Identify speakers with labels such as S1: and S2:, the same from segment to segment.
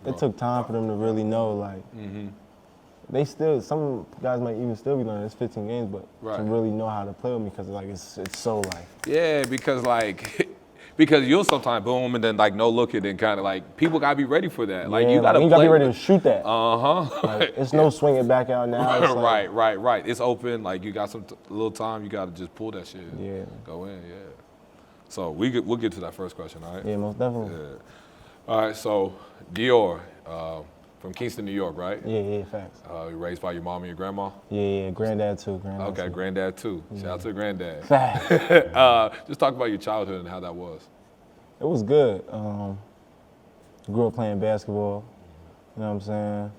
S1: it took time for them to really know, like, they still, some guys might even still be learning, it's 15 games, but to really know how to play with me, because like it's so like.
S2: Yeah, because like, because you'll sometimes boom and then like no look it and kind of like, people gotta be ready for that. Like you gotta
S1: be ready to shoot that.
S2: Like,
S1: it's no swing it back out now. It's like,
S2: right. It's open, like you got some little time, you gotta just pull that shit.
S1: Yeah.
S2: Go in, yeah. So we'll get to that first question, all right?
S1: Yeah, most definitely.
S2: Yeah. All right, so Dior, from Kingston, New York, right?
S1: Yeah, facts.
S2: You raised by your mom and your grandma?
S1: Yeah, granddad too.
S2: Okay, granddad too. Shout out to granddad.
S1: Facts.
S2: Just talk about your childhood and how that was.
S1: It was good. Grew up playing basketball, you know what I'm saying?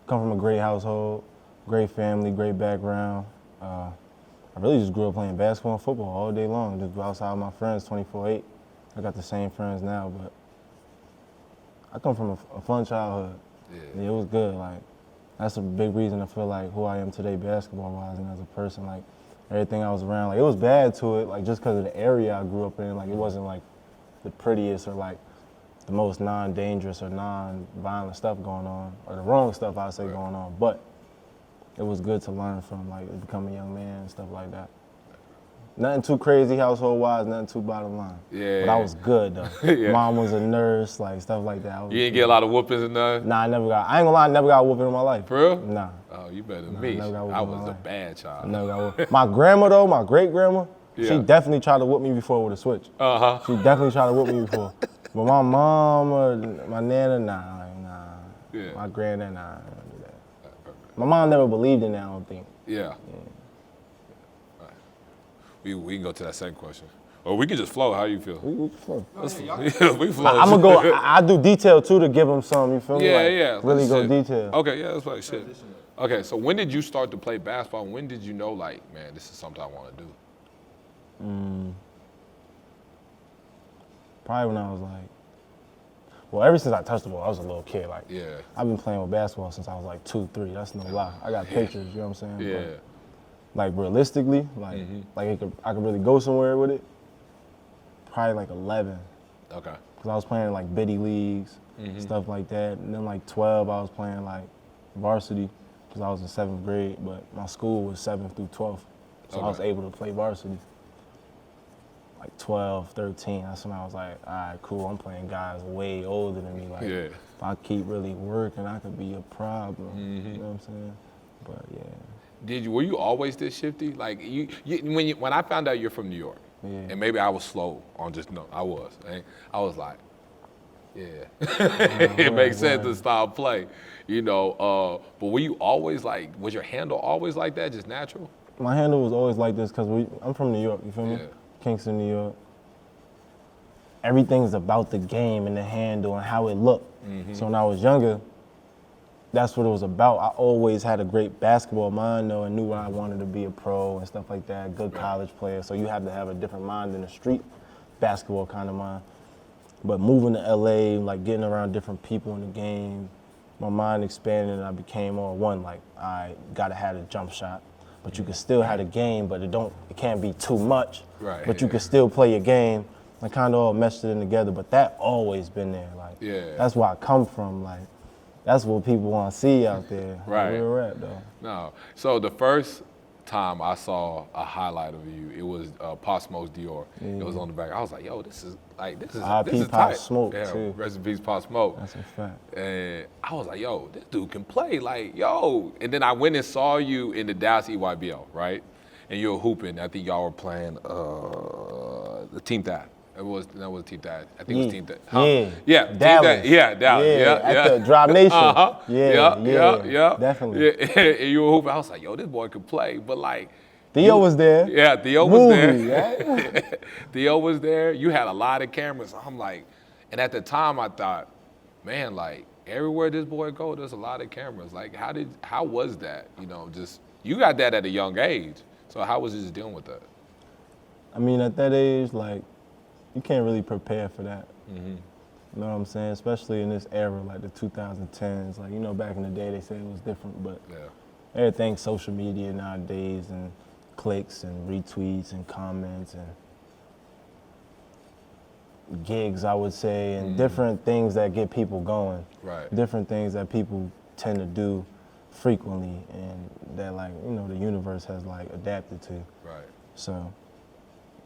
S1: Come from a great household, great family, great background. I really just grew up playing basketball and football all day long, just outside with my friends 24/8. I got the same friends now, but I come from a fun childhood. Yeah, it was good. Like, that's a big reason I feel like who I am today basketball-wise and as a person. Like, everything I was around, like, it was bad to it, like, just because of the area I grew up in. Like, it wasn't, like, the prettiest or, like, the most non-dangerous or non-violent stuff going on, or the wrong stuff, I'd say, going on. But it was good to learn from, like, become a young man and stuff like that. Nothing too crazy household-wise, nothing too bottom line.
S2: Yeah.
S1: But I was good, though. Mom was a nurse, like, stuff like that.
S2: You didn't get a lot of whoopings and nothing?
S1: Nah, I ain't gonna lie, I never got a whooping in my life.
S2: For real?
S1: Nah.
S2: Oh, you better than me. I was a bad child.
S1: I never got whooped. My grandma, though, my great-grandma, she definitely tried to whoop me before with a switch. She definitely tried to whoop me before. But my mom or my nana, nah.
S2: Yeah.
S1: My granddad, nah, I don't do that. My mom never believed in that, I don't think.
S2: Yeah. We can go to that second question. Or we can just flow. How you feel?
S1: We flow.
S2: We flow.
S1: I'm gonna go, I do detail too to give them some, you feel me?
S2: Yeah.
S1: Really go detail.
S2: Okay, yeah, that's like shit. Okay, so when did you start to play basketball? When did you know, like, man, this is something I want to do?
S1: Probably when I was like, well, ever since I touched the ball, I was a little kid. Like,
S2: Yeah.
S1: I've been playing with basketball since I was like 2, 3. That's no lie. I got pictures, you know what I'm saying?
S2: Yeah.
S1: But, like, realistically, like, I could really go somewhere with it. Probably like 11.
S2: Okay.
S1: Because I was playing in like biddy leagues, stuff like that. And then like 12, I was playing like varsity because I was in 7th grade, but my school was 7th through 12th. So I was able to play varsity. Like 12, 13, that's when I was like, all right, cool, I'm playing guys way older than me. Like, if I keep really working, I could be a problem. You know what I'm saying? But yeah.
S2: Were you always this shifty? Like when I found out you're from New York, and maybe I was slow on I was like, it makes sense to style play, you know. But were you always like, was your handle always like that, just natural?
S1: My handle was always like this because I'm from New York, you feel me?
S2: Yeah.
S1: Kingston, New York. Everything's about the game and the handle and how it looked. So when I was younger, that's what it was about. I always had a great basketball mind, though, and knew I wanted to be a pro and stuff like that, good college player. So you have to have a different mind than a street basketball kind of mind. But moving to LA, like getting around different people in the game, my mind expanded and I became all one. Like, I gotta have a jump shot, but you can still have a game, but it can't be too much.
S2: Right.
S1: But you can still play your game. I kind of all meshed it in together, but that always been there. Like, that's where I come from. Like, that's what people want to see out there.
S2: Right.
S1: Real rap, though.
S2: No. So the first time I saw a highlight of you, it was Pop Smoke's Dior. It was on the back. I was like, yo, this is
S1: Pop
S2: tight.
S1: Smoke,
S2: too. Rest in peace, Pop Smoke.
S1: That's a fact.
S2: And I was like, yo, this dude can play. Like, yo. And then I went and saw you in the Dallas EYBL, right? And you were hooping. I think y'all were playing the Team That. That was Team That. I think it was Team That. Huh? Yeah.
S1: Dallas.
S2: Team That. Dallas.
S1: At the Drive Nation.
S2: Yeah.
S1: Definitely.
S2: Yeah. And you were hooping. I was like, yo, this boy could play. But like,
S1: Theo was there.
S2: Yeah, Theo was there. Theo was there. You had a lot of cameras. I'm like, and at the time I thought, man, like everywhere this boy go, there's a lot of cameras. Like, how was that? You know, just you got that at a young age. So how was you just dealing with that?
S1: I mean, at that age, like, you can't really prepare for that. You know what I'm saying? Especially in this era, like the 2010s. Like, you know, back in the day, they said it was different, but everything's social media nowadays and clicks and retweets and comments and gigs, I would say, and different things that get people going.
S2: Right.
S1: Different things that people tend to do frequently, and that, like, you know, the universe has like adapted to.
S2: Right.
S1: So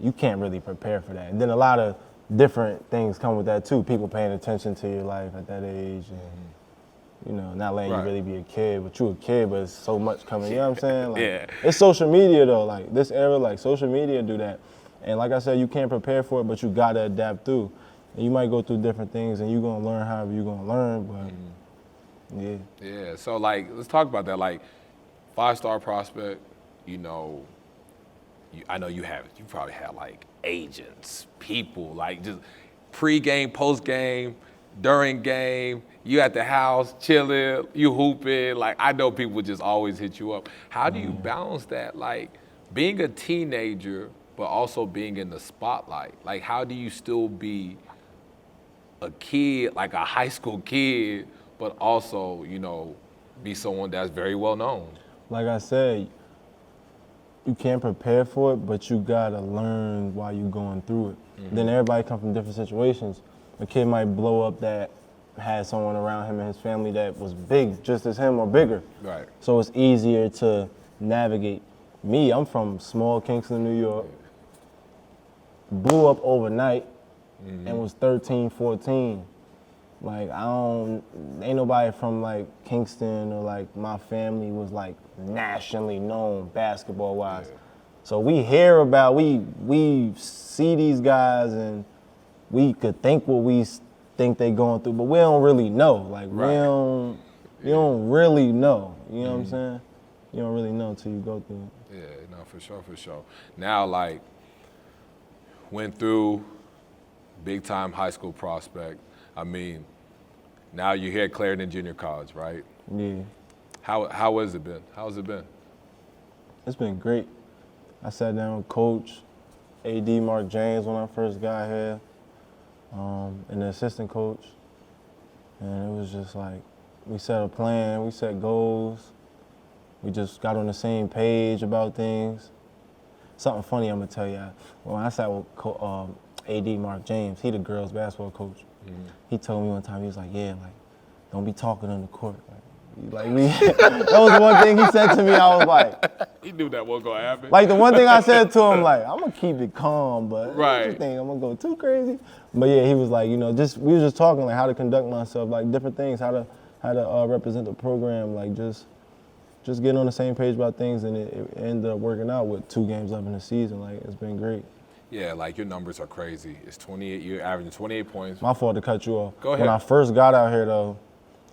S1: you can't really prepare for that. And then a lot of different things come with that too. People paying attention to your life at that age, and you know, not letting
S2: Right.
S1: you really be a kid, but you a kid, but it's so much coming. You know what I'm saying? Like,
S2: Yeah.
S1: It's social media though. Like this era, like social media do that. And like I said, you can't prepare for it, but you gotta adapt through. And you might go through different things, and you're gonna learn however you're gonna learn. But yeah.
S2: Yeah. So like, let's talk about that. Like, 5-star prospect. You know, I know you probably had like agents, people, like just pre-game, post-game, during game. You at the house chilling, you hooping. Like, I know people just always hit you up. How do you balance that? Like, being a teenager, but also being in the spotlight. Like, how do you still be a kid, like a high school kid, but also, you know, be someone that's very well known?
S1: Like I said, you can't prepare for it, but you gotta learn while you're going through it. Then everybody come from different situations. A kid might blow up that had someone around him and his family that was big, just as him or bigger.
S2: Right.
S1: So it's easier to navigate. Me, I'm from small Kingston, New York. Blew up overnight and was 13, 14. Like, ain't nobody from like Kingston or like my family was like nationally known basketball wise.
S2: Yeah.
S1: So we hear about, we see these guys and we could think what we think they going through, but we don't really know. Like,
S2: Right.
S1: you don't really know. You know what I'm saying? You don't really know until you go through it.
S2: Yeah, no, for sure, for sure. Now, like, went through big time high school prospect. I mean, now you're here at Clarendon Junior College, right?
S1: Yeah.
S2: How has it been? How's it been?
S1: It's been great. I sat down with Coach A.D. Mark James when I first got here, and the assistant coach, and it was just like, we set a plan, we set goals, we just got on the same page about things. Something funny I'm gonna tell you. When I sat with A.D. Mark James, he the girls basketball coach. He told me one time, he was like, yeah, like, don't be talking on the court. Like that was one thing he said to me. I was like,
S2: He knew that wasn't gonna happen.
S1: like the one thing I said to him, like, I'm gonna keep it calm, but
S2: Right.
S1: what you think, I'm gonna go too crazy? But yeah, he was like, you know, we was just talking like how to conduct myself, like different things, how to represent the program, like just getting on the same page about things, and it ended up working out with 2 games left in the season. Like, it's been great.
S2: Yeah, like your numbers are crazy. It's 28. You're averaging 28 points.
S1: My fault to cut you off.
S2: Go ahead.
S1: When I first got out here though,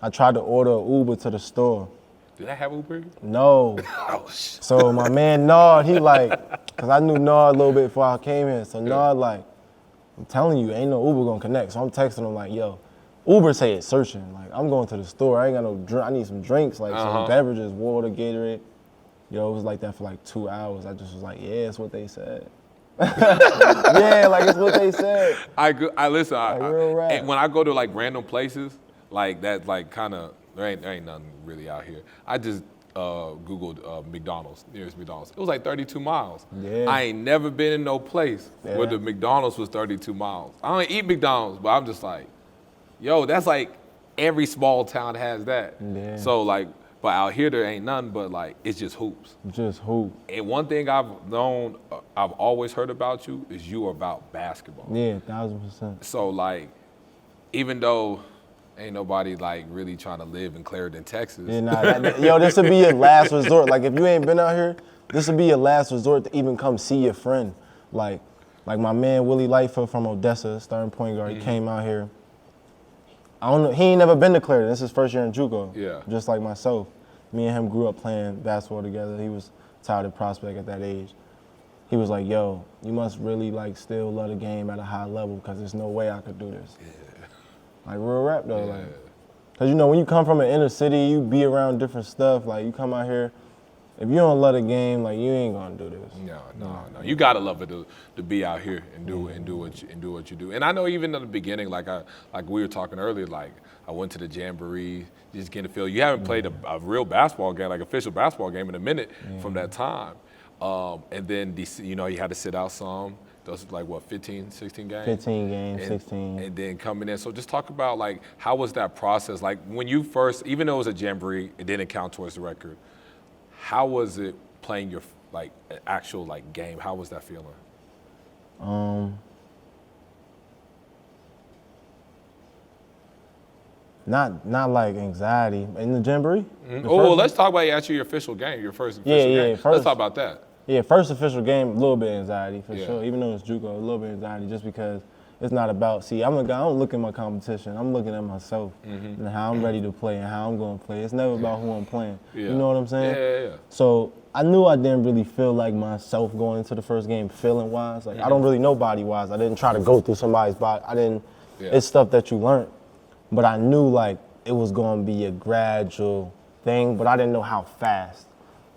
S1: I tried to order an Uber to the store.
S2: Did I have Uber?
S1: No.
S2: Oh shit.
S1: So my man Nard, he like, cause I knew Nard a little bit before I came here. So Nard like, I'm telling you, ain't no Uber gonna connect. So I'm texting him like, yo, Uber say it's searching. Like, I'm going to the store. I ain't got no drink. I need some drinks, like some beverages, water, Gatorade. Yo, it was like that for like 2 hours. I just was like, yeah, it's what they said. Yeah, like it's what they said.
S2: I listen.
S1: Like real rap.
S2: And when I go to like random places, like that, like kind of there ain't nothing really out here. I just Googled McDonald's, nearest McDonald's. It was like 32 miles.
S1: Yeah.
S2: I ain't never been in no place where
S1: Yeah.
S2: the McDonald's was 32 miles. I don't eat McDonald's, but I'm just like, yo, that's like every small town has that.
S1: Yeah.
S2: So like, but out here there ain't nothing but like, it's just hoops.
S1: Just hoop.
S2: And one thing I've known, I've always heard about you is you are about basketball.
S1: Yeah, 1000%.
S2: So like, even though ain't nobody like really trying to live in Clarendon, Texas.
S1: Yeah, nah, yo, this would be your last resort. Like, if you ain't been out here, this would be your last resort to even come see your friend. Like my man Willie Lightfoot from Odessa, starting point guard, he came out here. I don't know, he ain't never been to Clarendon. This is his first year in JUCO.
S2: Yeah.
S1: Just like myself. Me and him grew up playing basketball together. He was a touted prospect at that age. He was like, yo, you must really like still love the game at a high level, because there's no way I could do this. Yeah. Like real rap though.
S2: Yeah.
S1: Like, cause you know, when you come from an inner city, you be around different stuff. Like, you come out here, if you don't love the game, like, you ain't gonna do this.
S2: No. You gotta love it to be out here and do what you do. And I know even in the beginning, like we were talking earlier, like I went to the jamboree, just getting to feel. You haven't played a real basketball game, like official basketball game, in a minute from that time. And then you know, you had to sit out some. Those like what, 15, 16 games?
S1: 15 games, 16.
S2: And then coming in. So just talk about like how was that process? Like when you first, even though it was a jamboree, it didn't count towards the record. How was it playing your like actual like game? How was that feeling?
S1: Not like anxiety in the jamboree.
S2: Oh, well, let's talk about actually your official game, your first official game. Let's talk about that.
S1: Yeah, first official game, a little bit of anxiety for
S2: Yeah.
S1: sure. Even though it's JUCO, a little bit of anxiety just because it's not about. See, I'm a guy. I don't look at my competition. I'm looking at myself and how I'm ready to play and how I'm going to play. It's never about who I'm playing.
S2: Yeah.
S1: You know what I'm saying?
S2: Yeah.
S1: So I knew I didn't really feel like myself going into the first game, feeling wise. Like I don't really know body wise. I didn't try to go through somebody's body. I didn't.
S2: Yeah.
S1: It's stuff that you learn. But I knew like it was going to be a gradual thing, but I didn't know how fast.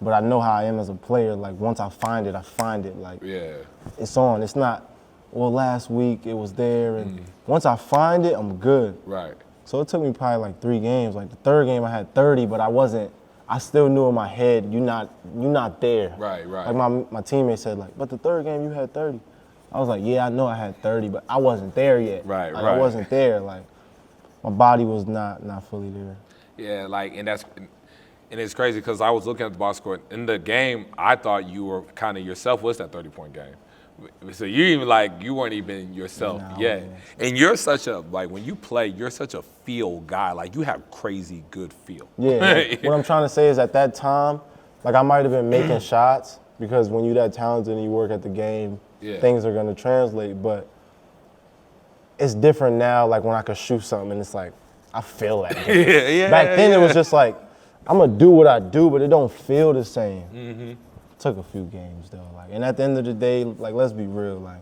S1: But I know how I am as a player. Like once I find it, I find it. Like it's on. It's not, well, last week it was there. And once I find it, I'm good.
S2: Right.
S1: So it took me probably like 3 games. Like the third game I had 30, but I still knew in my head, you're not there.
S2: Right.
S1: Like my teammate said, like, but the third game you had 30. I was like, yeah, I know I had 30, but I wasn't there yet.
S2: Right.
S1: I wasn't there. Like my body was not fully there.
S2: Yeah, like, and it's crazy because I was looking at the box score. In the game, I thought you were kind of yourself. What's that 30-point game? So you weren't even yourself yet. And you're such a, like, when you play, you're such a feel guy. Like, you have crazy good feel.
S1: Yeah, like, what I'm trying to say is at that time, like, I might have been making shots because when you're that talented and you work at the game, things are going to translate. But it's different now, like, when I could shoot something and it's like, I feel that. Back then, it was just like, I'm going to do what I do, but it don't feel the same. Took a few games, though. Like, and at the end of the day, like, let's be real. Like,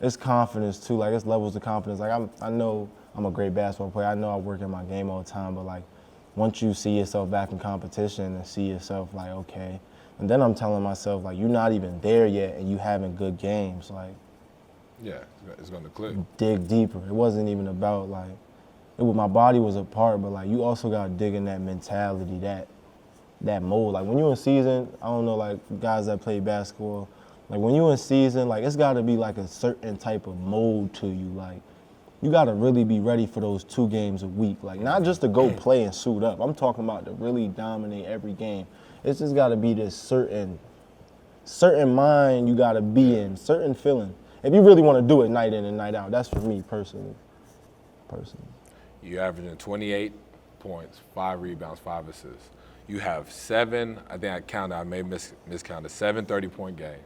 S1: it's confidence, too. Like, it's levels of confidence. Like, I know I'm a great basketball player. I know I work in my game all the time. But, like, once you see yourself back in competition and see yourself, like, okay. And then I'm telling myself, like, you're not even there yet and you having good games. Like,
S2: yeah, it's going to click.
S1: Dig deeper. It wasn't even about, like, my body was a part, but, like, you also got to dig in that mentality, that mold. Like when you're in season, I don't know, like guys that play basketball, like when you're in season, like it's gotta be like a certain type of mold to you. Like you gotta really be ready for those 2 games a week. Like not just to go play and suit up. I'm talking about to really dominate every game. It's just gotta be this certain mind you gotta be in, certain feeling. If you really wanna do it night in and night out, that's for me personally.
S2: You're averaging 28 points, 5 rebounds, 5 assists. You have 7, I think I counted, I may miscounted, 7 30-point games.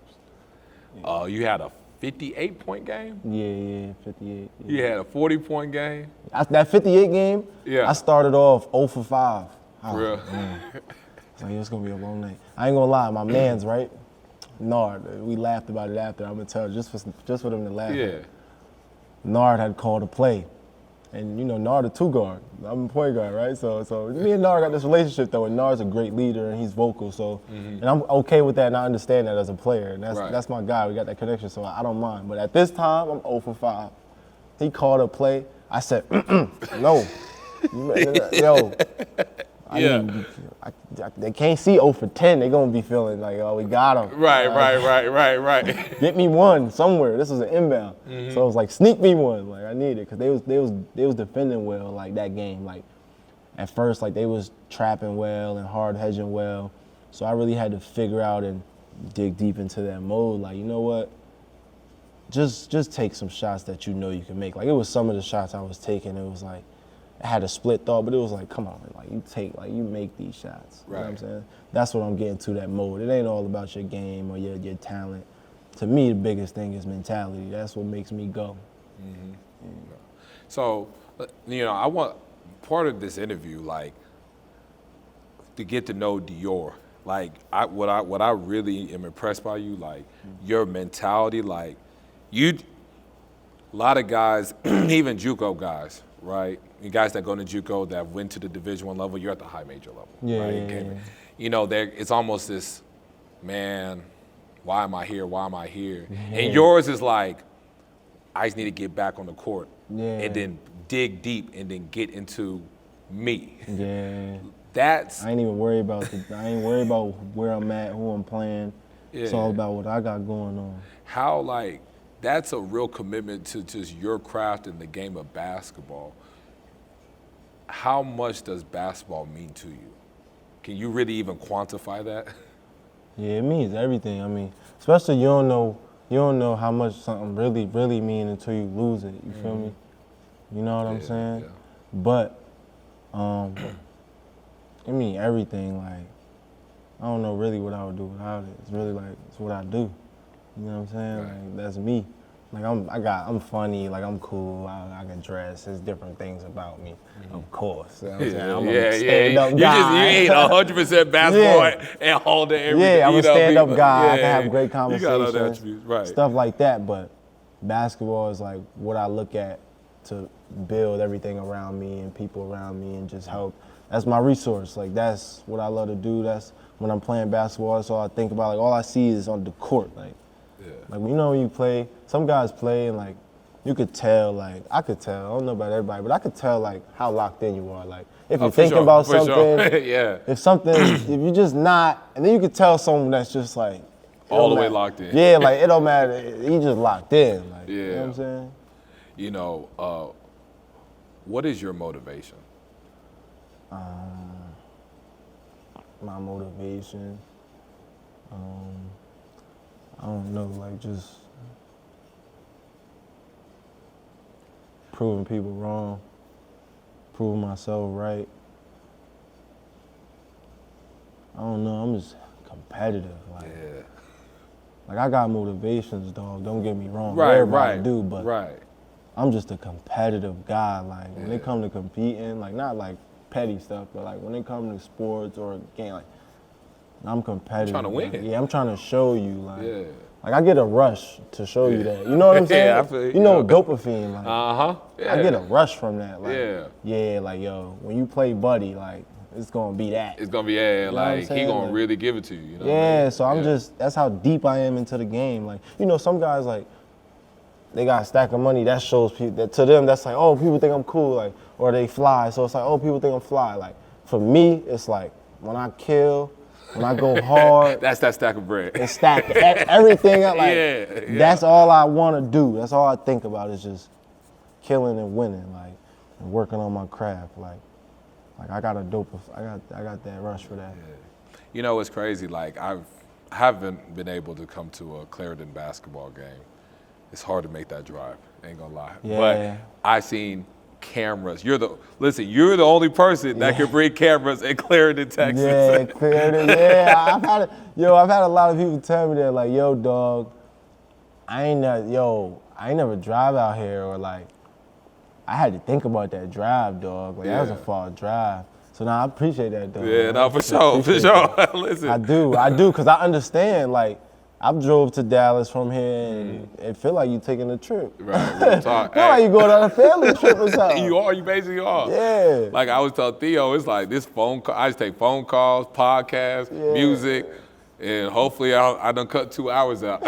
S2: Yeah. You had a 58-point game?
S1: Yeah, 58. Yeah.
S2: You had a 40-point game?
S1: That 58 game, I started off 0 for 5.
S2: For real?
S1: It's like, it's going to be a long night. I ain't going to lie, my man's right. Nard, we laughed about it after. I'm going to tell you, just for them to laugh.
S2: Yeah.
S1: Nard had called a play. And, you know, Nard a 2-guard. I'm a point guard, right? So me and Nard got this relationship, though, and Nard's a great leader, and he's vocal. So, and I'm okay with that, and I understand that as a player. And that's my guy. We got that connection, so I don't mind. But at this time, I'm 0 for 5. He called a play. I said, no. Yo. They can't see 0 for 10. They're going to be feeling like, oh, we got him.
S2: Right.
S1: Get me one somewhere. This was an inbound. So it was like, sneak me one. Like, I need it. Because they was defending well, like, that game. Like, at first, like, they was trapping well and hard hedging well. So I really had to figure out and dig deep into that mode. Like, you know what? Just take some shots that you know you can make. Like, it was some of the shots I was taking. It was like, I had a split thought, but it was like, come on, like you make these shots. You know what I'm saying? That's what I'm getting to, that mode. It ain't all about your game or your talent. To me, the biggest thing is mentality. That's what makes me go.
S2: So, you know, I want part of this interview, like, to get to know Dior. Like, what I really am impressed by you, like, your mentality, like, a lot of guys, even JUCO guys, right? You guys that go to JUCO that went to the Division I level, you're at the high major level.
S1: Yeah.
S2: You know, it's almost this, man, why am I here? And yours is like, I just need to get back on the court and then dig deep and then get into me.
S1: Yeah.
S2: I
S1: ain't even worried about where I'm at, who I'm playing. It's all about what I got going on.
S2: How, like, that's a real commitment to just your craft in the game of basketball. How much does basketball mean to you? Can you really even quantify that?
S1: Yeah, it means everything. I mean, especially you don't know how much something really means until you lose it. You feel me? You know what I'm saying?
S2: Yeah.
S1: But it means everything. Like, I don't know really what I would do without it. It's really like it's what I do. You know what I'm saying?
S2: Right.
S1: Like, that's me. Like I'm funny. Like I'm cool. I can dress. There's different things about me. Of course. You know what I'm saying? I'm a stand-up guy.
S2: You ain't 100% basketball and holding everything.
S1: Yeah, I'm a stand-up guy. I can
S2: Yeah,
S1: have great
S2: you got all the
S1: conversations,
S2: attributes, right?
S1: stuff like that. But basketball is like what I look at to build everything around me and people around me and just help. That's my resource. Like that's what I love to do. That's when I'm playing basketball. That's all I think about. Like all I see is on the court. Like you know when you play, some guys play and like you could tell. Like I could tell. I don't know about everybody, but I could tell like how locked in you are. Like if you're thinking about something,
S2: yeah.
S1: if you're just not, and then you could tell someone that's just like
S2: all the way locked in.
S1: Yeah, like it don't matter. He just locked in. Like
S2: yeah.
S1: You know what I'm saying?
S2: You know, what is your motivation?
S1: My motivation, I don't know, like just proving people wrong, proving myself right. I don't know, I'm just competitive. Like I got motivations, dog. Don't get me wrong. Everybody do, but I'm just a competitive guy. Like when it comes to competing, like not like petty stuff, but like when it comes to sports or a game, like I'm competitive.
S2: Trying to win.
S1: Like, yeah, I'm trying to show you. Like I get a rush to show you that. You know what I'm saying?
S2: Yeah, I feel
S1: you know dopamine. Like
S2: Yeah.
S1: I get a rush from that. Like
S2: yeah,
S1: like yo, when you play buddy, like it's gonna be that.
S2: It's gonna be like he gonna really give it to you. You know
S1: yeah,
S2: what I mean?
S1: So I'm just that's how deep I am into the game. Like you know, some guys like they got a stack of money. That shows people that to them. That's like oh, people think I'm cool. Like or they fly. So it's like oh, people think I'm fly. Like for me, it's like when I kill. When I go hard,
S2: that's that stack of bread.
S1: And stack everything up. Like that's all I want to do. That's all I think about is just killing and winning, like and working on my craft. Like I got a dope. I got that rush for that.
S2: Yeah. You know, it's crazy. Like I haven't been able to come to a Clarendon basketball game. It's hard to make that drive. Ain't gonna lie.
S1: Yeah.
S2: But I seen cameras. You're the only person that can bring cameras in Clarendon, Texas.
S1: Yeah, Clarendon. Yeah, I've had a lot of people tell me that, like, yo, dog, I ain't never drive out here, or like, I had to think about that drive, dog. Like that was a far drive. So now I appreciate that, dog.
S2: Yeah, no, for sure. Listen,
S1: I do, cause I understand, like. I drove to Dallas from here, and it feel like you taking a trip.
S2: Right, real talk.
S1: Feel like you going on a family trip or something.
S2: You basically are.
S1: Yeah.
S2: Like I was telling Theo, it's like this phone call. I just take phone calls, podcasts, music, and hopefully I done cut 2 hours out.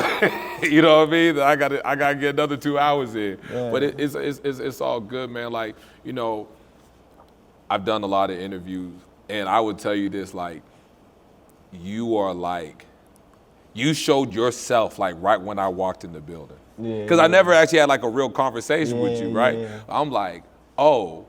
S2: You know what I mean? I gotta get another 2 hours in. Yeah. But it's all good, man. Like you know, I've done a lot of interviews, and I would tell you this: like, you are like. You showed yourself like right when I walked in the building. Because I never actually had like a real conversation with you, right? Yeah. I'm like, oh,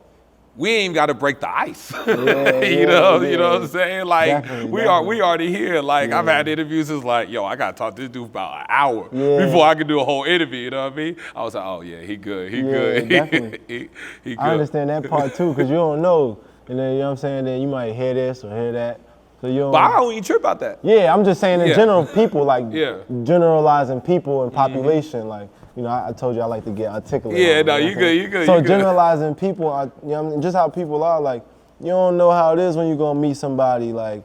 S2: we ain't got to break the ice. You know what I'm saying? Like definitely. We already here. Like I've had interviews that's like, yo, I got to talk to this dude for about an hour before I can do a whole interview. You know what I mean? I was like, oh yeah, he good. He good.
S1: Definitely.
S2: he good.
S1: I understand that part too, because you don't know. And then you know what I'm saying? Then you might hear this or hear that. So
S2: but I don't even trip about that.
S1: Yeah, I'm just saying in general, people, like generalizing people and population. Like, you know, I told you I like to get articulate.
S2: Yeah, no, you good.
S1: So generalizing people, you know what I mean, just how people are, like, you don't know how it is when you're going to meet somebody. Like,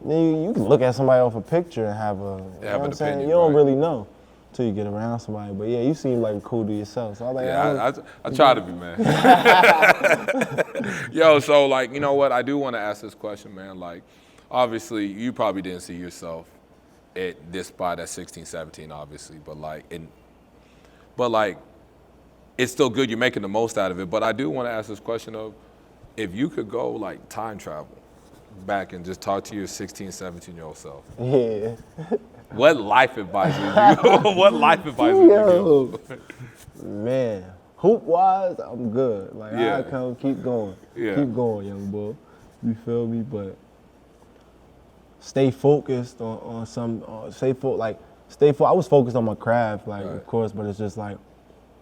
S1: you can look at somebody off a picture and have a, you know what I'm saying? You don't really know until you get around somebody. But yeah, you seem like cool to yourself. So I was like,
S2: I try to be, man. Yo, so like, you know what? I do want to ask this question, man. Like, obviously, you probably didn't see yourself at this spot at 16, 17, obviously. But like, it's still good. You're making the most out of it. But I do want to ask this question of, if you could go like time travel back and just talk to your 16, 17-year-old self.
S1: Yeah.
S2: What life advice would you? What life advice would you give?
S1: Man, hoop wise, I'm good. Like
S2: Yeah.
S1: I come, keep going,
S2: Yeah.
S1: keep going, young boy. You feel me? But stay focused on some. Stay focused. I was focused on my craft, like
S2: Right.
S1: of course, but it's just like,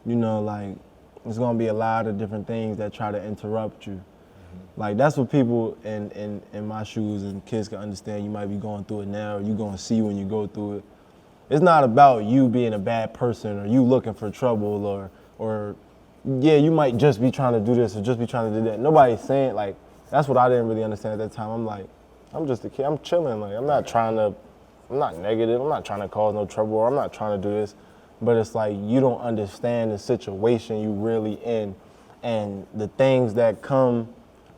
S1: you know, like there's gonna be a lot of different things that try to interrupt you. Like that's what people in my shoes and kids can understand. You might be going through it now, or you gonna see when you go through it. It's not about you being a bad person or you looking for trouble or yeah, you might just be trying to do this or just be trying to do that. Nobody's saying like that's what I didn't really understand at that time. I'm like, I'm just a kid. I'm chilling. Like I'm not negative. I'm not trying to cause no trouble or I'm not trying to do this. But it's like you don't understand the situation you really in and the things that come,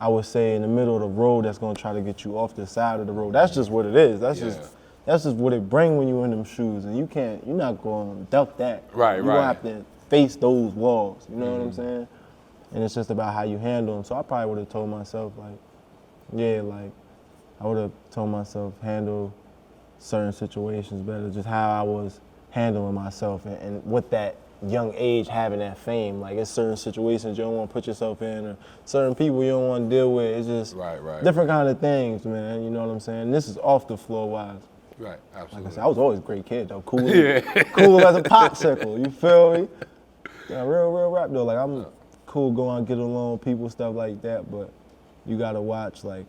S1: I would say, in the middle of the road that's gonna try to get you off the side of the road. That's just what it is. That's just what it bring when you in them shoes, and you're not gonna duck that.
S2: Right,
S1: You're
S2: right.
S1: gonna have to face those walls. You know what I'm saying? And it's just about how you handle them. So I probably would have told myself I would have told myself handle certain situations better. Just how I was handling myself, and with that young age having that fame. Like it's certain situations you don't want to put yourself in, or certain people you don't want to deal with. It's just
S2: Right.
S1: different kind of things, man. You know what I'm saying? And this is off the floor wise.
S2: Right,
S1: Like
S2: absolutely.
S1: I said, I was always a great kid though. Cool, cool as a popsicle. You feel me? Yeah, real rap though. Like I'm cool going get along with people, stuff like that. But you gotta watch like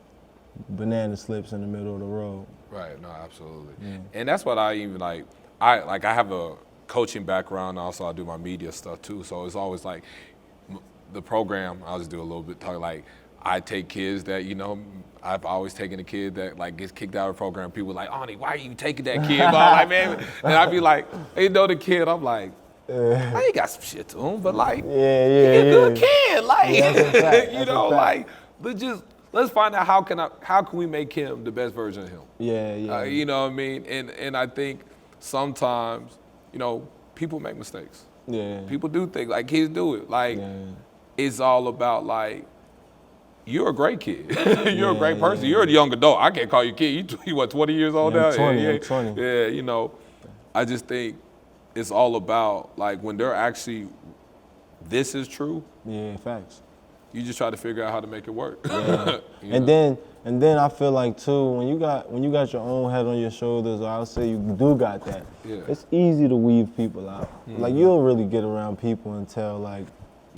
S1: banana slips in the middle of the road.
S2: Right, no, absolutely.
S1: Yeah.
S2: And that's what I even like. I have a coaching background. Also, I do my media stuff too. So it's always like the program. I'll just do a little bit talk. Like I take kids that I've always taken a kid that like gets kicked out of the program. People are like, Ani, why are you taking that kid? But I'm like, man, and I'd be like, the kid. I'm like, I ain't got some shit to him, but like, he a good kid. Like,
S1: That's a fact. That's a fact.
S2: like let's find out how can we make him the best version of him.
S1: Yeah.
S2: You know what I mean? And I think sometimes, people make mistakes.
S1: Yeah.
S2: People do things, like kids do it. Like,
S1: Yeah.
S2: it's all about like, you're a great kid. You're a great person.
S1: yeah.
S2: You're a young adult. I can't call you kid. You what, 20 years old
S1: Yeah,
S2: now?
S1: I'm 20,
S2: yeah,
S1: I'm 20.
S2: Yeah, I just think it's all about like when they're actually, this is true,
S1: Yeah, facts.
S2: you just try to figure out how to make it work.
S1: Yeah.
S2: You know?
S1: And then I feel like too, when you got your own head on your shoulders, or I'll say you do got that.
S2: Yeah.
S1: It's easy to weave people out. Like you'll really get around people and tell like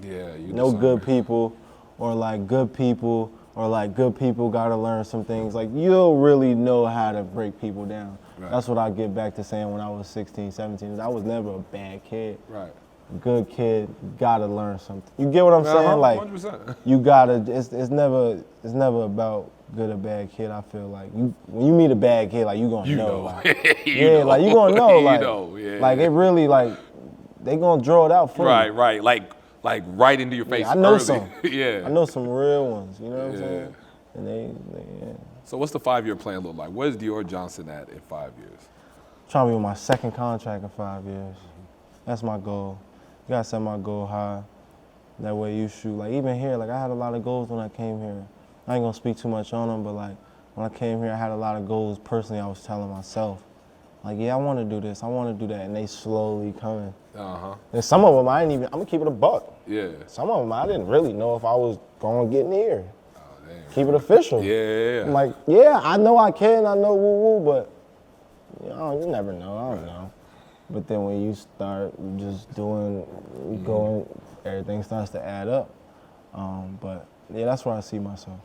S2: Yeah, you
S1: no
S2: decide.
S1: good people, or like good people, or like good people gotta learn some things. Like you'll really know how to break people down.
S2: Right.
S1: That's what I get back to saying when I was 16, 17. I was never a bad kid.
S2: Right.
S1: Good kid, gotta learn something. You get what I'm saying? Like
S2: 100%.
S1: you gotta. It's never about good or bad kid. I feel like when you meet a bad kid, like you gonna know. Like,
S2: You
S1: like you gonna know. Like,
S2: yeah.
S1: like it really like they gonna draw it out for you.
S2: Right. Like right into your face.
S1: I know
S2: early.
S1: some.
S2: Yeah.
S1: I know some real ones. You know what I'm
S2: Yeah.
S1: saying? And they yeah.
S2: So what's the 5-year plan look like? Where's Dior Johnson at in 5 years?
S1: Trying to be on my second contract in 5 years. That's my goal. You gotta set my goal high. That way you shoot. Like even here, like I had a lot of goals when I came here. I ain't gonna speak too much on them, but like when I came here, I had a lot of goals personally. I was telling myself, like, yeah, I want to do this, I want to do that, and they slowly coming. And some of them I didn't even. I'm gonna keep it a buck.
S2: Yeah.
S1: Some of them I didn't really know if I was gonna get near.
S2: Oh, damn.
S1: Keep it official.
S2: Yeah.
S1: I'm like, yeah, I know I can, I know woo woo, but you never know. I don't know. But then when you start just doing, going, everything starts to add up. But yeah, that's where I see myself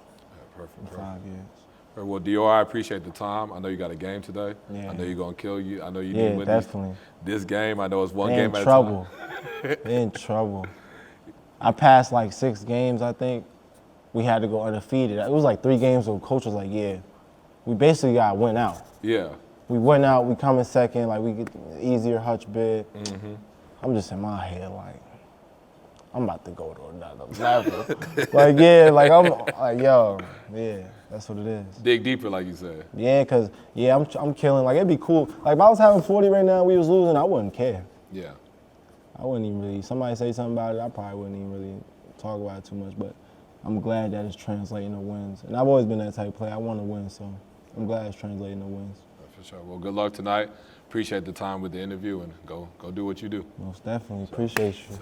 S2: Perfect.
S1: in 5 years.
S2: Well, Dior, I appreciate the time. I know you got a game today.
S1: Yeah.
S2: I know you're gonna kill you. I know you
S1: Yeah,
S2: need win
S1: definitely.
S2: this game. I know it's one
S1: They
S2: game
S1: in
S2: at
S1: trouble.
S2: a time.
S1: They in trouble. I passed like 6 games, I think. We had to go undefeated. It was like 3 games where coach was like, yeah, we basically got went out.
S2: Yeah.
S1: We went out, we come in second, like we get easier Hutch bid. I'm just in my head like, I'm about to go to another level. Like, yeah, like I'm like, yo, yeah, that's what it is.
S2: Dig deeper, like you said.
S1: Yeah, cause yeah, I'm killing. Like it'd be cool. Like if I was having 40 right now, and we was losing, I wouldn't care.
S2: Yeah.
S1: I wouldn't even really. Somebody say something about it, I probably wouldn't even really talk about it too much. But I'm glad that it's translating to wins. And I've always been that type of player. I want to win, so I'm glad it's translating to wins.
S2: For sure. Well, good luck tonight. appreciate the time with the interview and go do what you do.
S1: Most definitely. Appreciate you.